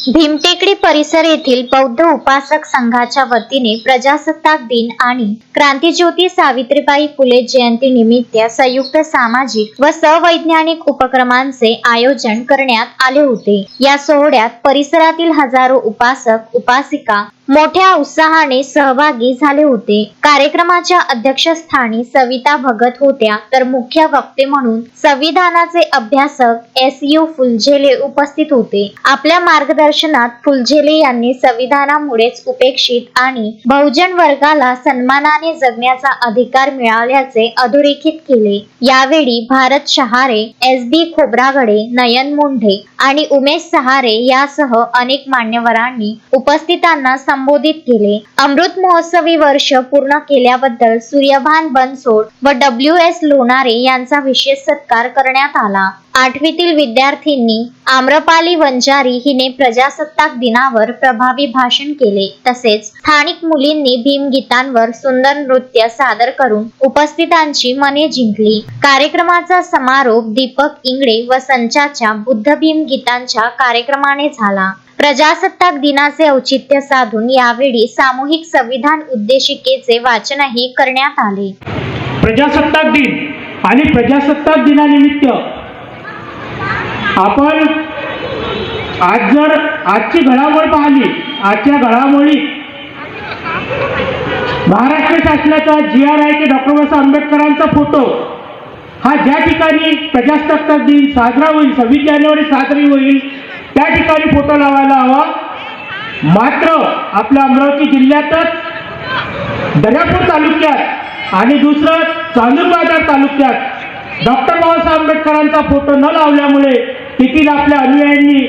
भीमटेकडी परिसर येथील बौद्ध उपासक संघाच्या वतीने प्रजासत्ताक दिन आणि क्रांतीज्योती सावित्रीबाई फुले जयंती निमित्त संयुक्त सामाजिक व सवैज्ञानिक उपक्रमांचे आयोजन करण्यात आले होते। या सोहळ्यात परिसरातील हजारो उपासक उपासिका मोठ्या उत्साहाने सहभागी झाले होते। कार्यक्रमाच्या अध्यक्षस्थानी सविता भगत होत्या, तर मुख्य वक्ते म्हणून संविधानाचे अभ्यासक SU फुलझेले उपस्थित होते। आपल्या मार्गदर्शनात फुलझेले यांनी संविधानामुळेच उपेक्षित आणि बहुजन वर्गाला सन्मानाने जगण्याचा अधिकार मिळाल्याचे अधोरेखित केले। यावेळी भारत शहारे, SB खोब्रागडे, नयन मुंढे आणि उमेश सहारे यासह अनेक मान्यवरांनी उपस्थितांना संबोधित केले। अमृत महोत्सवी वर्ष पूर्ण केल्याबद्दल सूर्यभान बनसोड व WS लोणारे यांचा विशेष सत्कार करण्यात आला। आठवीतील विद्यार्थ्यांनी आम्रपाली वंजारी हिने प्रजासत्ताक दिनावर प्रभावी भाषण केले, तसेच स्थानिक मुलींनी भीमगीतांवर सुंदर नृत्य सादर करून उपस्थितांची मने जिंकली। कार्यक्रमाचा समारोप दीपक इंगळे व संचाच्या बुद्ध भीम गीतांच्या कार्यक्रमाने झाला। प्रजासत्ताक दिनाचे औचित्य साधून यावेळी सामूहिक संविधान उद्देशिकेचे वाचनही करण्यात आले। प्रजासत्ताक दिन आणि प्रजासत्ताक दिनानिमित्त आपण आज जर आजची घडामोड पाहिली, आजच्या घडामोडी महाराष्ट्र शासनाचा GRI के डॉक्टर बाबासाहेब आंबेडकरांचा फोटो हा ज्या ठिकाणी प्रजासत्ताक दिन साजरा होईल, 26 जानेवारी साजरी होईल, त्या ठिकाणी फोटो लावायला हवा। मात्र आपल्या अमरावती जिल्ह्यातच दर्यापूर तालुक्यात आणि दुसरं चांदूरबाजार तालुक्यात डॉक्टर बाबासाहेब आंबेडकरांचा फोटो न लावल्यामुळे तेथील आपल्या अनुयायांनी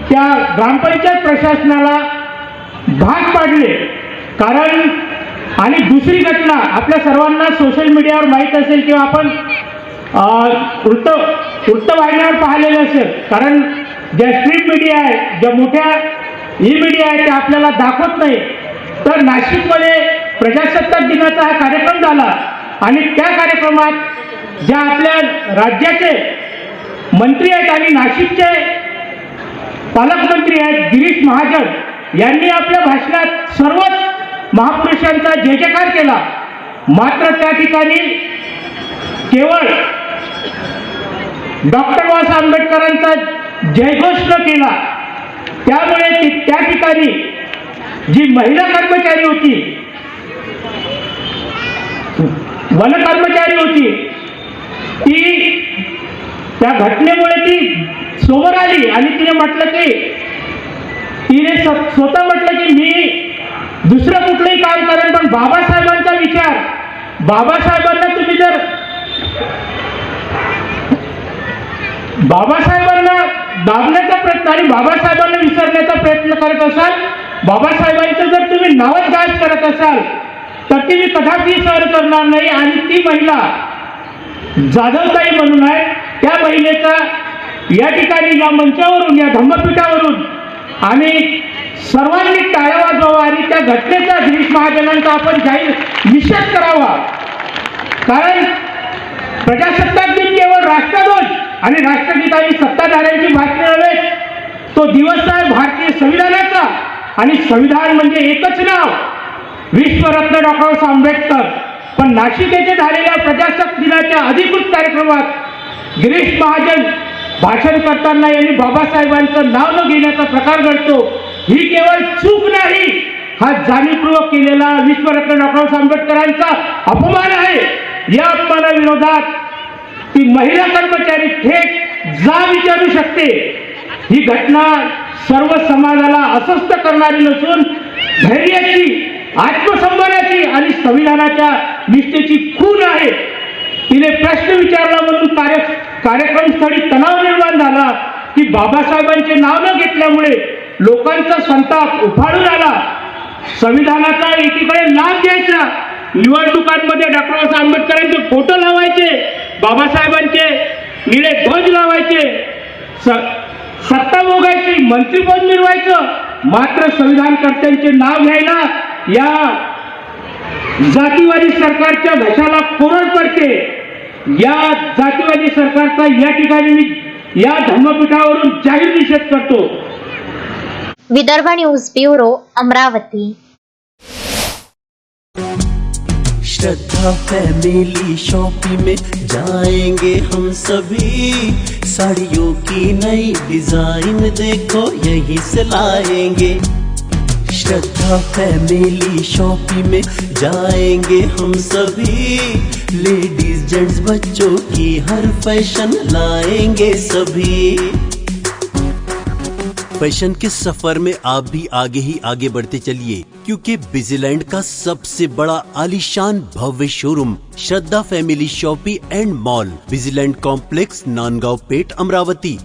त्या ग्रामपंचायत प्रशासनाला भाग पाडले। कारण आणि दुसरी घटना आपल्या सर्वांना सोशल मीडियावर माहीत असेल किंवा आपण वृत्तवाहिन्यावर पाहिलेलं असेल, कारण ज्या स्ट्रीट मीडिया आहे, ज्या मोठ्या मीडिया आहे त्या आपल्याला दाखवत नाही। तर नाशिकमध्ये प्रजासत्ताक दिनाचा हा कार्यक्रम झाला आणि त्या कार्यक्रमात ज्या आपल्या राज्याचे मंत्री आहेत आणि नाशिकचे पालकमंत्री आहेत गिरीश महाजन यांनी आपल्या भाषणात सर्वच महापुरुषांचा जय जयकार केला। मात्र त्या ठिकाणी केवळ डॉक्टर बाबासाहेब आंबेडकरांचा जयघोष न केला। त्यामुळे त्या ठिकाणी जी महिला कर्मचारी होती, वन कर्मचारी होती, ती त्या घटनेमुळे ती समोर आली आणि तिने म्हटलं की तिने स्वतः म्हटलं की मी दुसरं कुठलंही काम करेन, पण बाबासाहेबांचा विचार, बाबासाहेबांना तुम्ही जर बाबासाहेबांना दाबण्याचा प्रयत्न आणि बाबासाहेबांना विसरण्याचा प्रयत्न करत असाल, बाबासाहेबांचं जर तुम्ही नावच गायब करत असाल तर ती मी कदापि सहन करणार नाही। आणि ती महिला जाधवताई म्हणून आहे, त्या महिलेचा या ठिकाणी या मंचावरून, या धम्मपीठावरून आम्ही सर्वांनी टाळ्या वाजवावा आणि त्या घटनेचा गिरीश महाजनांचा आपण जाहीर निषेध करावा। कारण प्रजासत्ताक दिन केवळ राष्ट्रध्वज आणि राष्ट्रगीत आणि सत्ताधाऱ्यांची भाषणे नव्हे, तो दिवस आहे भारतीय संविधानाचा। आणि संविधान म्हणजे एकच नाव, विश्वरत्न डॉक्टर बाबासाहेब आंबेडकर। पण नाशिक येथे झालेल्या प्रजासत्ताक दिनाच्या अधिकृत कार्यक्रमात गिरीश महाजन भाषण करताना यांनी बाबासाहेबांचं नाव न घेण्याचा प्रकार घडतो। ही केवळ चूक नाही, हा जाणीवपूर्वक केलेला विश्वरत्न डॉक्टर बाबासाहेब आंबेडकरांचा अपमान आहे। या अपमानाविरोधात ती महिला कर्मचारी थेट जा विचारू शकते। ही घटना सर्व समाजाला अस्वस्थ करणारी नसून धैर्याची, आत्मसन्मानाची आणि संविधानाच्या निष्ठेची खूण आहे। तिने प्रश्न विचारला म्हणून कार्यक्रमस्थळी तणाव निर्माण झाला की बाबासाहेबांचे नाव न घेतल्यामुळे लोकांचा संताप उफाळून आला। संविधानाचा एकीकडे लाभ घ्यायचा, निवडणुकांमध्ये डॉक्टर बाबासाहेब आंबेडकरांचे फोटो लावायचे, बाबासाहेबांचे निळे ध्वज लावायचे, सत्ता भोगायची, मंत्रीपद मिळवायचं, मात्र संविधानकर्त्यांचे नाव घ्यायला या जातीवादी सरकारच्या घशाला कोरड पडते। या जातीवादी सरकारचा या ठिकाणी मी या धम्मपीठावरून जाहीर निषेध करतो। Vidarbha news bureau Amravati. Shraddha family shopping में जाएंगे हम सभी, साड़ियों की नई डिजाइन देखो यहीं से लाएंगे। श्रद्धा फैमिली शॉपिंग में जाएंगे हम सभी, लेडीज जेंट्स बच्चों की हर फैशन लाएंगे सभी। फैशन के सफर में आप भी आगे ही आगे बढ़ते चलिए, क्योंकि बिजीलैंड का सबसे बड़ा आलीशान भव्य showroom Shraddha family shopping and mall, busyland complex, Nandgaon Peth, Amravati.